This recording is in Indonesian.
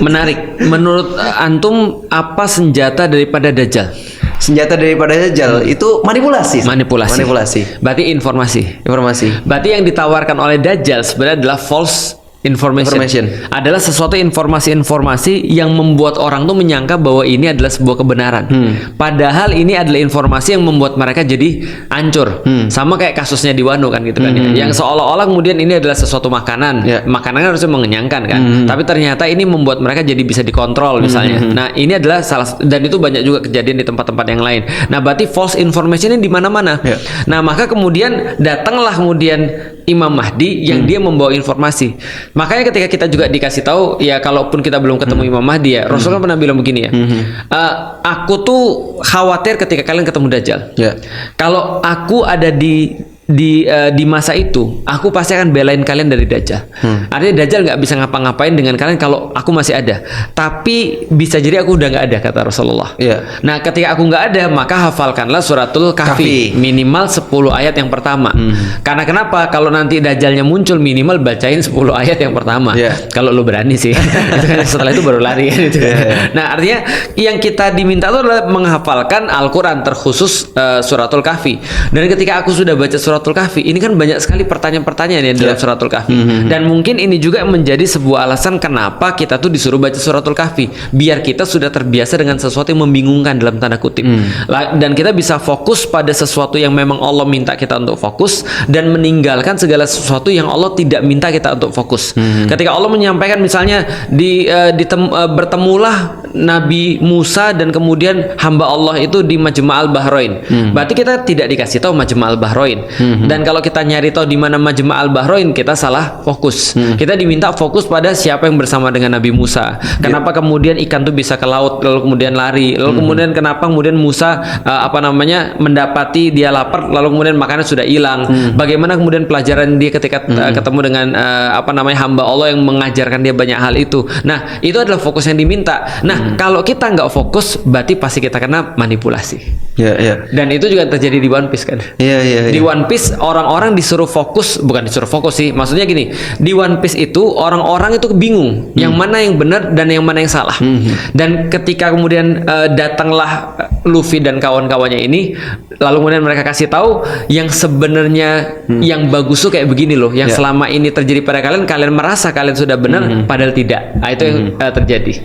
Menarik. Menurut antum apa senjata daripada Dajjal? Senjata daripada Dajjal itu manipulasi. Manipulasi. Berarti informasi. Berarti yang ditawarkan oleh Dajjal sebenarnya adalah false information. Adalah sesuatu informasi-informasi yang membuat orang tuh menyangka bahwa ini adalah sebuah kebenaran. Padahal ini adalah informasi yang membuat mereka jadi hancur. Sama kayak kasusnya di Wano kan gitu kan ya. Yang seolah-olah kemudian ini adalah sesuatu makanan. Makanannya harusnya mengenyangkan kan. Tapi ternyata ini membuat mereka jadi bisa dikontrol misalnya. Nah, ini adalah dan itu banyak juga kejadian di tempat-tempat yang lain. Nah, berarti false information ini di mana-mana. Nah, maka kemudian datanglah kemudian Imam Mahdi yang dia membawa informasi. Makanya ketika kita juga dikasih tahu, ya kalaupun kita belum ketemu Imam Mahdi ya, Rasul kan pernah bilang begini ya, aku tuh khawatir ketika kalian ketemu Dajjal. Kalau aku ada di masa itu, aku pasti akan belain kalian dari Dajjal. Artinya Dajjal nggak bisa ngapa-ngapain dengan kalian kalau aku masih ada. Tapi bisa jadi aku udah nggak ada, kata Rasulullah. Nah, ketika aku nggak ada, maka hafalkanlah suratul Kahfi. Minimal 10 ayat yang pertama. Karena kenapa? Kalau nanti Dajjalnya muncul, minimal bacain 10 ayat yang pertama. Kalau lu berani sih. Setelah itu baru lari. Nah, artinya yang kita diminta itu adalah menghafalkan Al-Quran, terkhusus suratul Kahfi. Dan ketika aku sudah baca suratul Kahfi, ini kan banyak sekali pertanyaan-pertanyaan ya dalam suratul Kahfi. Dan mungkin ini juga menjadi sebuah alasan kenapa kita tuh disuruh baca suratul Kahfi, biar kita sudah terbiasa dengan sesuatu yang membingungkan dalam tanda kutip. Dan kita bisa fokus pada sesuatu yang memang Allah minta kita untuk fokus, dan meninggalkan segala sesuatu yang Allah tidak minta kita untuk fokus. Ketika Allah menyampaikan misalnya bertemulah Nabi Musa dan kemudian hamba Allah itu di Majma'al Bahrain. Berarti kita tidak dikasih tahu Majma'al Bahrain. Dan kalau kita nyari tahu di mana Majma'al Bahrain, kita salah fokus. Kita diminta fokus pada siapa yang bersama dengan Nabi Musa. Kenapa kemudian ikan tuh bisa ke laut lalu kemudian lari? Lalu kemudian kenapa kemudian Musa mendapati dia lapar lalu kemudian makannya sudah hilang? Bagaimana kemudian pelajaran dia ketika ketemu dengan hamba Allah yang mengajarkan dia banyak hal itu. Nah, itu adalah fokus yang diminta. Nah, kalau kita nggak fokus, berarti pasti kita kena manipulasi. Dan itu juga terjadi di One Piece kan. Di One Piece orang-orang disuruh fokus, bukan disuruh fokus sih, maksudnya gini, di One Piece itu orang-orang itu bingung yang mana yang benar dan yang mana yang salah. Dan ketika kemudian datanglah Luffy dan kawan-kawannya ini, lalu kemudian mereka kasih tahu yang sebenarnya yang bagus tuh kayak begini loh, yang selama ini terjadi pada kalian merasa kalian sudah benar, padahal tidak. Nah, itu yang terjadi.